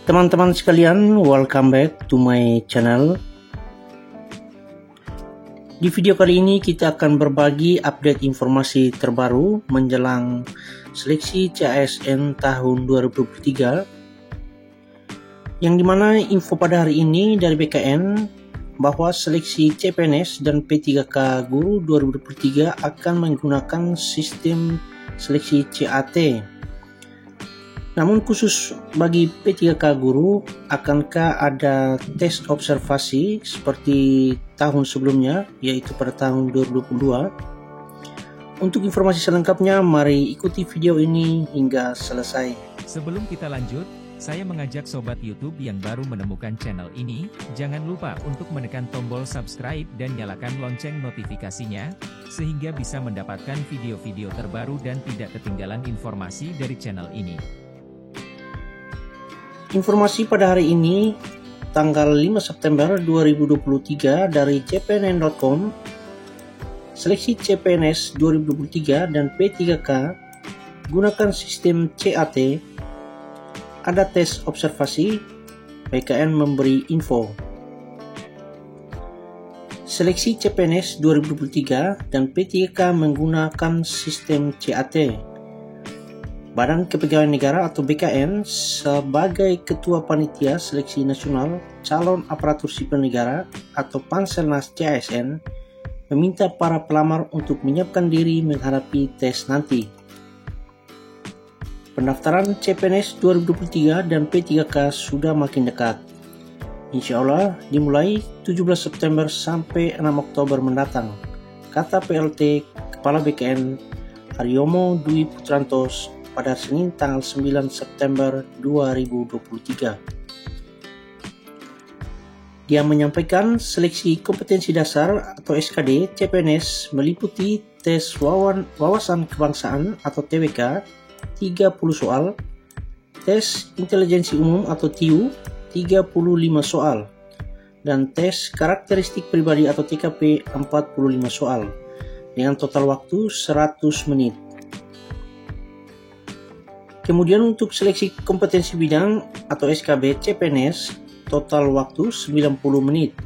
Teman-teman sekalian, welcome back to my channel. Di video kali ini kita akan berbagi update informasi terbaru menjelang seleksi CASN tahun 2023, yang dimana info pada hari ini dari BKN bahwa seleksi CPNS dan P3K Guru 2023 akan menggunakan sistem seleksi CAT. Namun khusus bagi P3K Guru, akankah ada tes observasi seperti tahun sebelumnya, yaitu pada tahun 2022? Untuk informasi selengkapnya, mari ikuti video ini hingga selesai. Sebelum kita lanjut, saya mengajak sobat YouTube yang baru menemukan channel ini, jangan lupa untuk menekan tombol subscribe dan nyalakan lonceng notifikasinya, sehingga bisa mendapatkan video-video terbaru dan tidak ketinggalan informasi dari channel ini. Informasi pada hari ini, tanggal 5 September 2023 dari cpnn.com, seleksi CPNS 2023 dan P3K gunakan sistem CAT, ada tes observasi, BKN memberi info. Seleksi CPNS 2023 dan P3K menggunakan sistem CAT. Badan Kepegawaian Negara atau BKN sebagai Ketua Panitia Seleksi Nasional Calon Aparatur Sipil Negara atau Panselnas CASN meminta para pelamar untuk menyiapkan diri menghadapi tes nanti. Pendaftaran CPNS 2023 dan P3K sudah makin dekat. Insya Allah dimulai 17 September sampai 6 Oktober mendatang, kata PLT Kepala BKN Haryomo Dwi Putrantos pada Senin tanggal 9 September 2023. Dia menyampaikan seleksi kompetensi dasar atau SKD CPNS meliputi tes wawasan kebangsaan atau TWK 30 soal, tes intelijensi umum atau TIU 35 soal, dan tes karakteristik pribadi atau TKP 45 soal dengan total waktu 100 menit. Kemudian untuk seleksi kompetensi bidang atau SKB CPNS, total waktu 90 menit.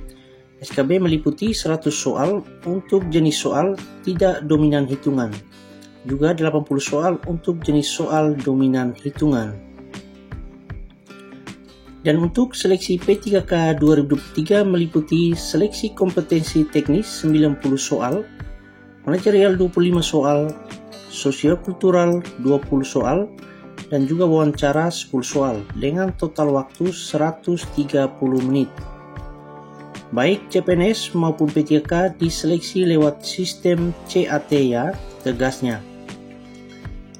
SKB meliputi 100 soal untuk jenis soal tidak dominan hitungan, juga 80 soal untuk jenis soal dominan hitungan. Dan untuk seleksi P3K 2023 meliputi seleksi kompetensi teknis 90 soal, manajerial 25 soal, sosiokultural 20 soal, dan juga wawancara 10 soal dengan total waktu 130 menit. Baik CPNS maupun P3K diseleksi lewat sistem CAT ya, tegasnya.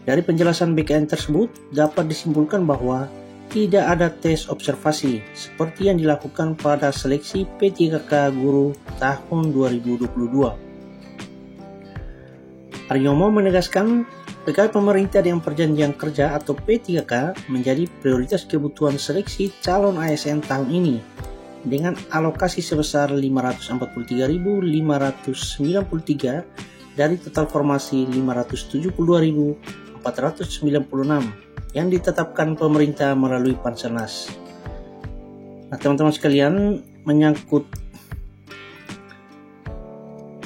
Dari penjelasan BKN tersebut dapat disimpulkan bahwa tidak ada tes observasi seperti yang dilakukan pada seleksi P3K Guru tahun 2022. Haryomo menegaskan pegawai pemerintah dengan perjanjian kerja atau P3K menjadi prioritas kebutuhan seleksi calon ASN tahun ini dengan alokasi sebesar 543.593 dari total formasi 572.496 yang ditetapkan pemerintah melalui Panselnas. Nah, teman-teman sekalian, menyangkut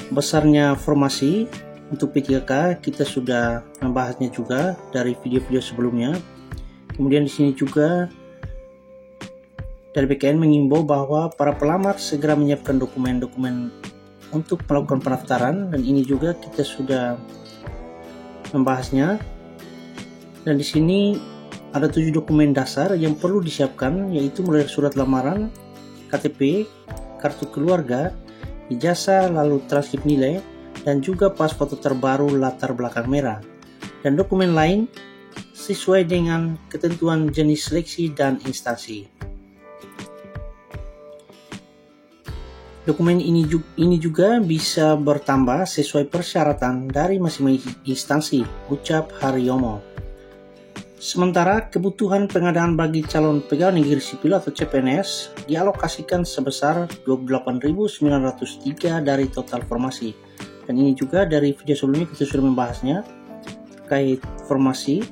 besarnya formasi untuk P3K, kita sudah membahasnya juga dari video-video sebelumnya. Kemudian di sini juga dari BKN mengimbau bahwa para pelamar segera menyiapkan dokumen-dokumen untuk melakukan pendaftaran, dan ini juga kita sudah membahasnya. Dan di sini ada 7 dokumen dasar yang perlu disiapkan, yaitu mulai surat lamaran, KTP, kartu keluarga, ijazah, lalu transkrip nilai, dan juga pas foto terbaru latar belakang merah, dan dokumen lain sesuai dengan ketentuan jenis seleksi dan instansi. Dokumen ini juga bisa bertambah sesuai persyaratan dari masing-masing instansi, ucap Haryomo. Sementara kebutuhan pengadaan bagi calon pegawai negeri sipil atau CPNS dialokasikan sebesar 28.903 dari total formasi. Dan ini juga dari video sebelumnya kita sudah membahasnya terkait formasi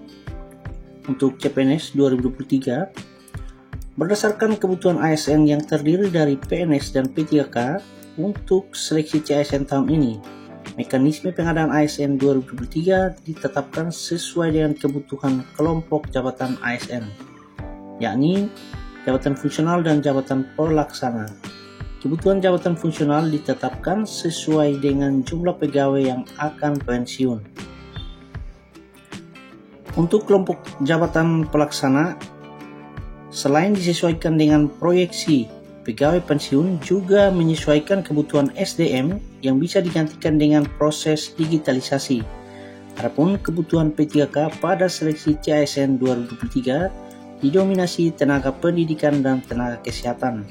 untuk CPNS 2023. Berdasarkan kebutuhan ASN yang terdiri dari PNS dan P3K untuk seleksi CASN tahun ini, mekanisme pengadaan ASN 2023 ditetapkan sesuai dengan kebutuhan kelompok jabatan ASN, yakni jabatan fungsional dan jabatan pelaksana. Kebutuhan jabatan fungsional ditetapkan sesuai dengan jumlah pegawai yang akan pensiun. Untuk kelompok jabatan pelaksana, selain disesuaikan dengan proyeksi pegawai pensiun, juga menyesuaikan kebutuhan SDM yang bisa digantikan dengan proses digitalisasi. Adapun kebutuhan P3K pada seleksi CASN 2023 didominasi tenaga pendidikan dan tenaga kesehatan.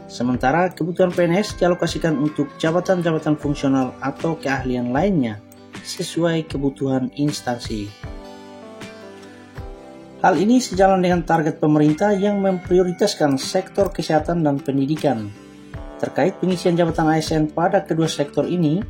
Sementara kebutuhan PNS dialokasikan untuk jabatan-jabatan fungsional atau keahlian lainnya sesuai kebutuhan instansi. Hal ini sejalan dengan target pemerintah yang memprioritaskan sektor kesehatan dan pendidikan. Terkait pengisian jabatan ASN pada kedua sektor ini,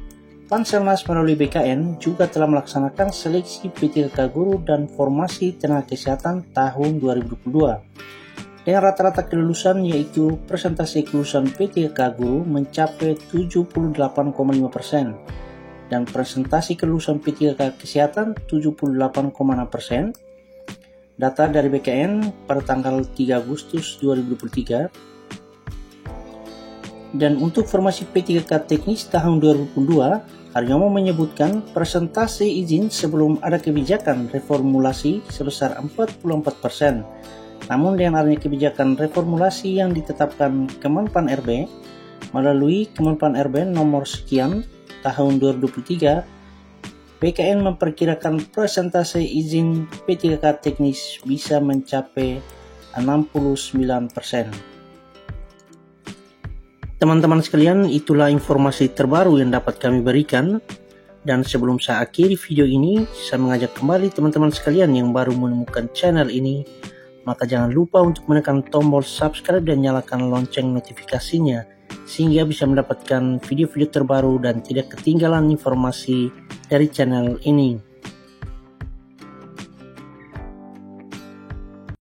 Panselnas melalui BKN juga telah melaksanakan seleksi P3K guru dan formasi tenaga kesehatan tahun 2022. Dengan rata-rata kelulusan yaitu persentase kelulusan P3K guru mencapai 78,5% dan persentase kelulusan P3K kesehatan 78,6%. Data dari BKN pada tanggal 3 Agustus 2023. Dan untuk formasi P3K teknis tahun 2022, Haryono menyebutkan persentase izin sebelum ada kebijakan reformulasi sebesar 44%. Namun dengan adanya kebijakan reformulasi yang ditetapkan Kemenpan RB melalui Kemenpan RB nomor sekian tahun 2023, BKN memperkirakan persentase izin P3K teknis bisa mencapai 69%. Teman-teman sekalian, itulah informasi terbaru yang dapat kami berikan. Dan sebelum saya akhiri video ini, saya mengajak kembali teman-teman sekalian yang baru menemukan channel ini, maka jangan lupa untuk menekan tombol subscribe dan nyalakan lonceng notifikasinya sehingga bisa mendapatkan video-video terbaru dan tidak ketinggalan informasi dari channel ini.